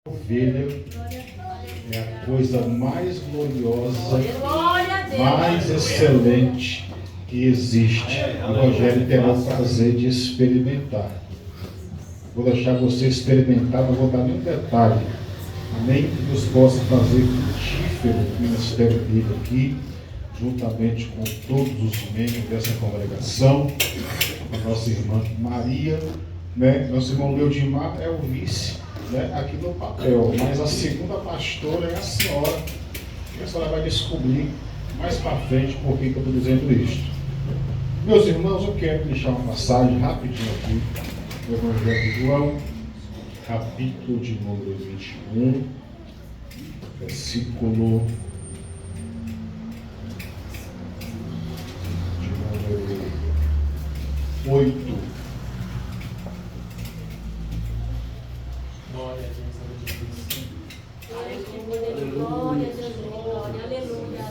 Ovelha é a coisa mais gloriosa, mais excelente que existe. O Rogério terá o prazer de experimentar. Vou deixar você experimentar, não vou dar nenhum detalhe. Nem que Deus possa fazer frutífero o ministério dele aqui, juntamente com todos os membros dessa congregação, a nossa irmã Maria, né? Nosso irmão Leodimar é o vice, né? Aqui no papel, mas a segunda pastora é a senhora, e a senhora vai descobrir mais para frente por que eu estou dizendo isso. Meus irmãos, eu quero deixar uma passagem rapidinho aqui do Evangelho de João, capítulo de número 21, versículo de número 8. Glória a Deus. Glória a Jesus. Glória, aleluia.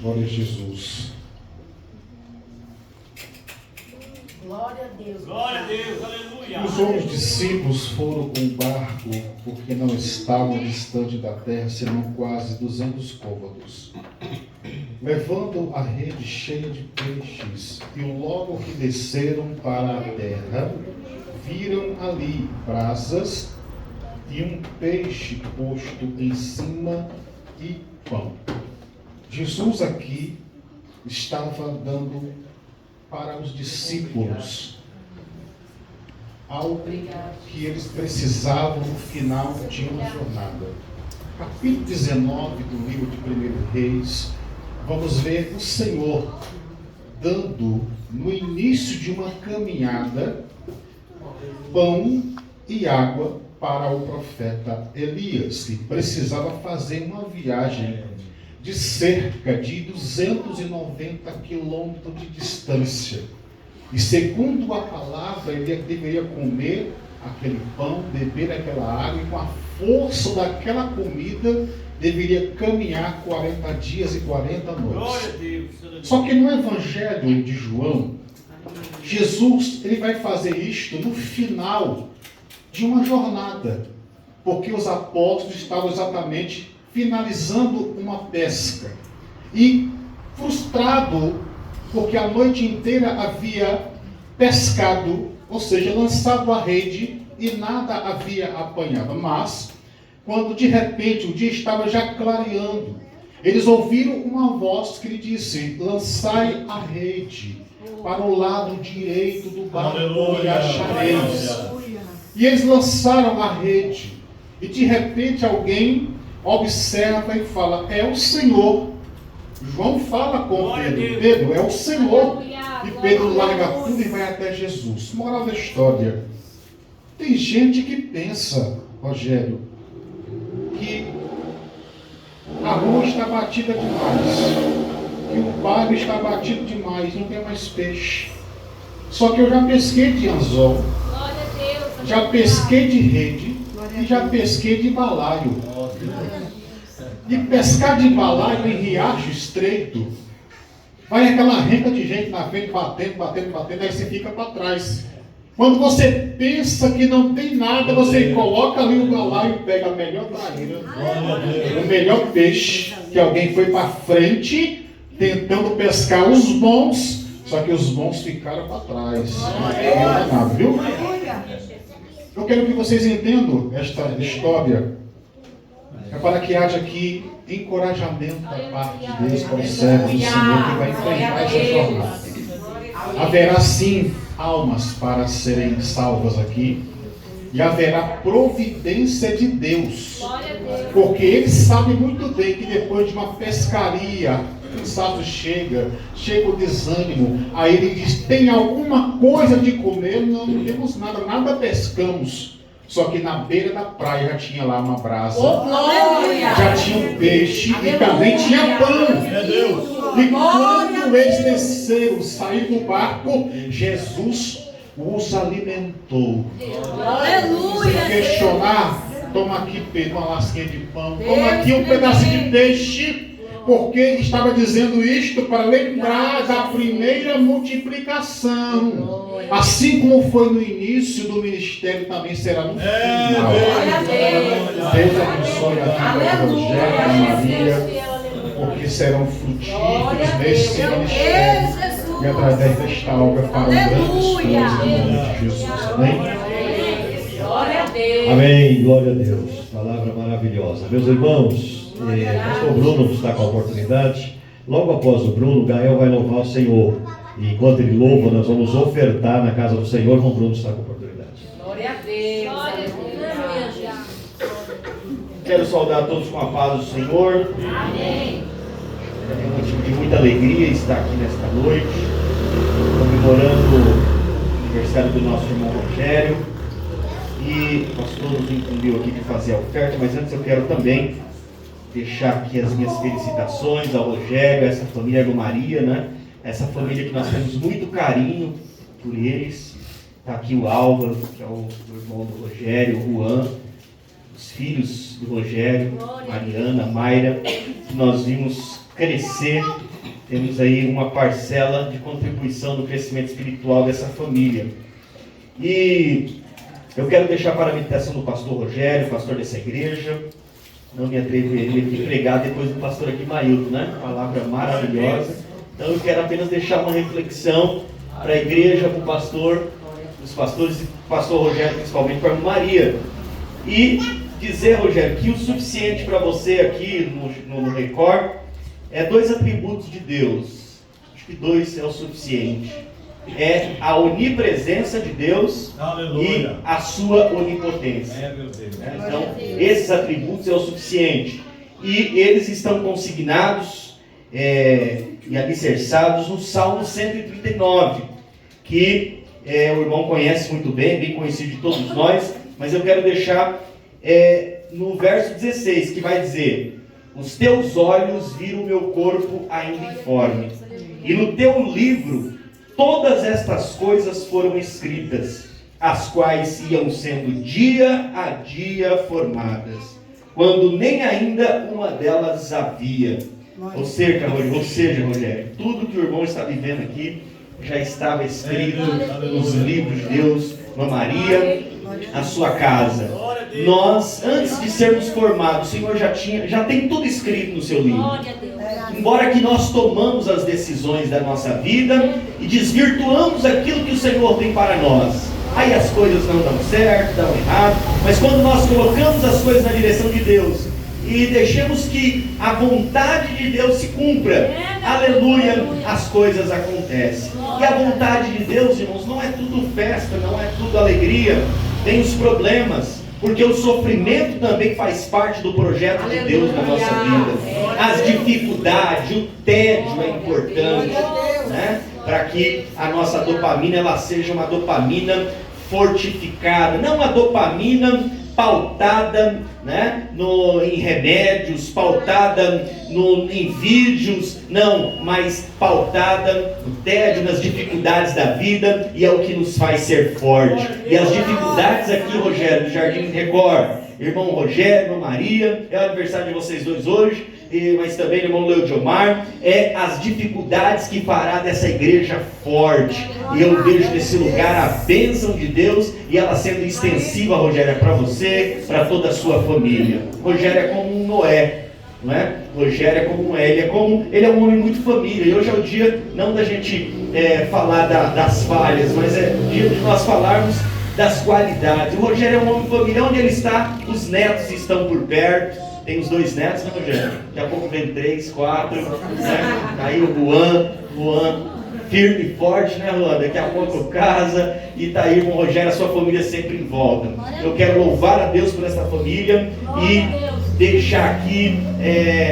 Glória a Jesus. Glória a Deus. Glória a Deus, aleluia. Os outros discípulos foram com o barco porque não estavam distante da terra, senão quase 200 côvados. Levando a rede cheia de peixes, e logo que desceram para a terra, viram ali brasas e um peixe posto em cima e pão. Jesus aqui estava dando para os discípulos algo que eles precisavam no final de uma jornada. Capítulo 19 do livro de 1 Reis, vamos ver o Senhor dando, no início de uma caminhada, pão e água para o profeta Elias, que precisava fazer uma viagem de cerca de 290 quilômetros de distância. E segundo a palavra, ele deveria comer aquele pão, beber aquela água, e com a força daquela comida, deveria caminhar 40 dias e 40 noites. Glória a Deus. Só que no Evangelho de João, Jesus ele vai fazer isto no final de uma jornada, porque os apóstolos estavam exatamente finalizando uma pesca e frustrado porque a noite inteira havia pescado, ou seja, lançado a rede e nada havia apanhado. Mas quando de repente o dia estava já clareando, eles ouviram uma voz que lhe disse: lançai a rede para o lado direito do barco e achareis. E eles lançaram a rede, e de repente alguém observa e fala: é o Senhor. João fala com Pedro: Pedro, é o Senhor. E Pedro larga tudo e vai até Jesus. Moral da história: tem gente que pensa, Rogério, que a rua está batida demais, que o barco está batido demais, não tem mais peixe. Só que eu já pesquei de anzol, já pesquei de rede e já pesquei de balaio. E pescar de balaio em riacho estreito, vai aquela renca de gente na frente batendo, aí você fica para trás. Quando você pensa que não tem nada, você coloca ali o balaio e pega a melhor traíra, o melhor peixe, que alguém foi para frente tentando pescar os bons, só que os bons ficaram para trás. Viu? Eu quero que vocês entendam esta história, é para que haja aqui encorajamento da parte de Deus para os servos do Senhor que vai enfrentar essa jornada. Haverá sim almas para serem salvas aqui, e haverá providência de Deus, porque Ele sabe muito bem que depois de uma pescaria, o cansaço chega o desânimo, aí Ele diz: tem alguma coisa de comer? Não temos nada, nada pescamos. Só que na beira da praia já tinha lá uma brasa, já tinha um peixe e também tinha pão. E quando eles desceram, saíram do barco, Jesus os alimentou. Se questionar, toma aqui, Pedro, uma lasquinha de pão, toma aqui um pedacinho de peixe, porque estava dizendo isto para lembrar da primeira multiplicação. Assim como foi no início do ministério, também será no final. Deus abençoe a vida do Rogério, da Maria, porque serão frutíferos nesse ministério e através desta obra farão grandes coisas em nome de Jesus. Amém? Glória a Deus. Amém, glória a Deus. Palavra maravilhosa. Meus irmãos, o pastor Bruno está com a oportunidade. Logo após o Bruno, Gael vai louvar o Senhor. E enquanto ele louva, nós vamos ofertar na casa do Senhor, como o Bruno está com a oportunidade. Glória a Deus. Glória a Deus. Quero saudar todos com a paz do Senhor. Amém. É motivo de muita alegria estar aqui nesta noite, comemorando o aniversário do nosso irmão Rogério. E o pastor nos incumbiu aqui de fazer a oferta, mas antes eu quero também deixar aqui as minhas felicitações ao Rogério, a essa família Ergo Maria, né? Essa família que nós temos muito carinho por eles. Está aqui o Álvaro, que é o irmão do Rogério, o Juan, os filhos do Rogério, Mariana, Mayra, que nós vimos crescer. Temos aí uma parcela de contribuição no crescimento espiritual dessa família. E eu quero deixar para a meditação do pastor Rogério, pastor dessa igreja. Não me atreveria aqui pregar depois do pastor aqui Mailton, né? Palavra maravilhosa. Então eu quero apenas deixar uma reflexão para a igreja, para o pastor, os pastores e o pastor Rogério, principalmente para a Maria. E dizer, Rogério, que o suficiente para você aqui no Record é 2 atributos de Deus. Acho que 2 é o suficiente. É a onipresença de Deus. Aleluia. E a sua onipotência. Meu Deus. Então, esses atributos é o suficiente. E eles estão consignados e alicerçados no Salmo 139, que o irmão conhece muito bem, bem conhecido de todos nós, mas eu quero deixar no verso 16, que vai dizer: os teus olhos viram o meu corpo ainda informe, e no teu livro todas estas coisas foram escritas, as quais iam sendo dia a dia formadas, quando nem ainda uma delas havia. Ou seja, Rogério, tudo que o irmão está vivendo aqui já estava escrito nos livros de Deus, na Maria, a sua casa. Nós, antes de sermos formados, o Senhor já tem tudo escrito no seu livro. Embora que nós tomamos as decisões da nossa vida e desvirtuamos aquilo que o Senhor tem para nós. Aí as coisas não dão certo, dão errado, mas quando nós colocamos as coisas na direção de Deus e deixamos que a vontade de Deus se cumpra, aleluia, as coisas acontecem. E a vontade de Deus, irmãos, não é tudo festa, não é tudo alegria, tem os problemas, porque o sofrimento também faz parte do projeto de Deus na nossa vida. As dificuldades, o tédio é importante, né? Para que a nossa dopamina ela seja uma dopamina fortificada, não uma dopamina pautada, né, em remédios, pautada em vídeos, não, mas pautada no tédio, nas dificuldades da vida, e é o que nos faz ser forte. E as dificuldades aqui, Rogério, do Jardim Record, irmão Rogério, irmã Maria, é o aniversário de vocês dois hoje, mas também irmão Leodiomar, é as dificuldades que fará dessa igreja forte. E eu vejo nesse lugar a bênção de Deus, e ela sendo extensiva, Rogério, para você, para toda a sua família. Rogério é como um Noé, não é? Rogério é como um Noé, ele é um homem muito família. E hoje é o dia não da gente falar das falhas, mas é o dia de nós falarmos das qualidades. O Rogério é um homem família, onde ele está, os netos estão por perto. Tem os 2 netos, né, Rogério? Daqui a pouco vem 3, 4, né? Aí o Juan, firme e forte, né, Juan? Daqui a pouco casa, e tá aí, irmão Rogério, a sua família sempre em volta. Eu quero louvar a Deus por essa família e deixar aqui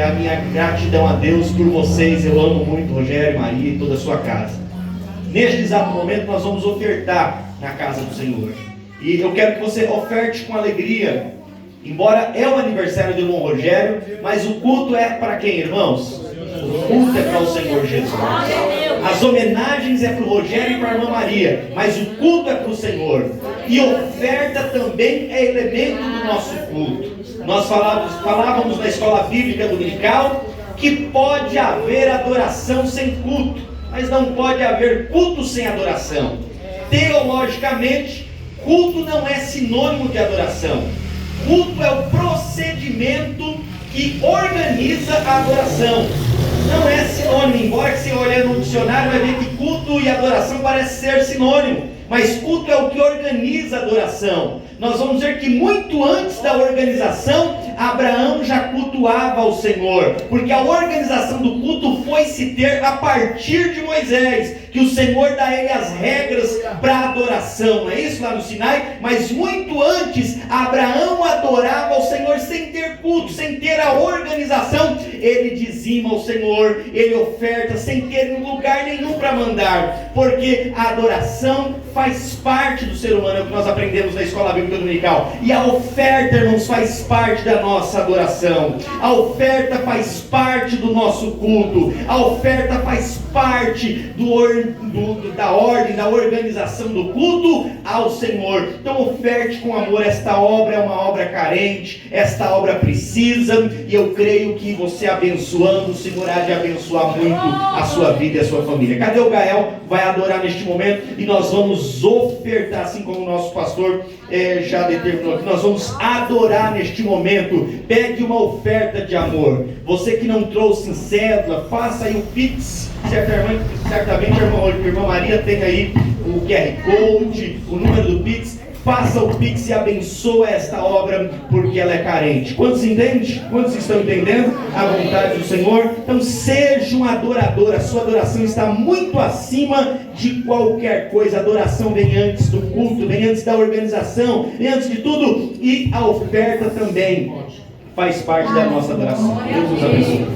a minha gratidão a Deus por vocês. Eu amo muito Rogério, Maria e toda a sua casa. Neste exato momento nós vamos ofertar na casa do Senhor. E eu quero que você oferte com alegria. Embora é o aniversário do irmão Rogério, mas o culto é para quem, irmãos? O culto é para o Senhor Jesus. As homenagens é para o Rogério e para a irmã Maria, mas o culto é para o Senhor. E oferta também é elemento do nosso culto. Nós falávamos na escola bíblica dominical que pode haver adoração sem culto, mas não pode haver culto sem adoração. Teologicamente, culto não é sinônimo de adoração. Culto é o procedimento que organiza a adoração. Não é sinônimo, embora que você olhe no dicionário vai ver que culto e adoração parece ser sinônimo, mas culto é o que organiza a adoração. Nós vamos ver que muito antes da organização, Abraão já cultuava o Senhor, porque a organização do culto foi se ter a partir de Moisés, que o Senhor dá a ele as regras para a adoração, não é isso lá no Sinai? Mas muito antes, Abraão adorava o Senhor sem ter culto, sem ter a organização. Ele dizima ao Senhor, ele oferta sem ter lugar nenhum para mandar, porque a adoração faz parte do ser humano, é o que nós aprendemos na escola bíblica dominical. E a oferta, irmãos, faz parte da nossa adoração. A oferta faz parte do nosso culto. A oferta faz parte da ordem, da organização do culto ao Senhor. Então oferte com amor. Esta obra é uma obra carente, esta obra precisa, e eu creio que você abençoando, o Senhor há de abençoar muito a sua vida e a sua família. Cadê o Gael? Vai adorar neste momento, e nós vamos ofertar, assim como o nosso pastor já determinou aqui, nós vamos adorar neste momento. Pegue uma oferta de amor. Você que não trouxe em cédula, faça aí o Pix. Certamente a irmã Maria tem aí o QR Code, o número do Pix. Faça o Pix e abençoa esta obra, porque ela é carente. Quantos entendem? Quantos estão entendendo a vontade do Senhor? Então seja um adorador. A sua adoração está muito acima de qualquer coisa. A adoração vem antes do culto, vem antes da organização, vem antes de tudo. E a oferta também faz parte da nossa adoração. Deus nos abençoe.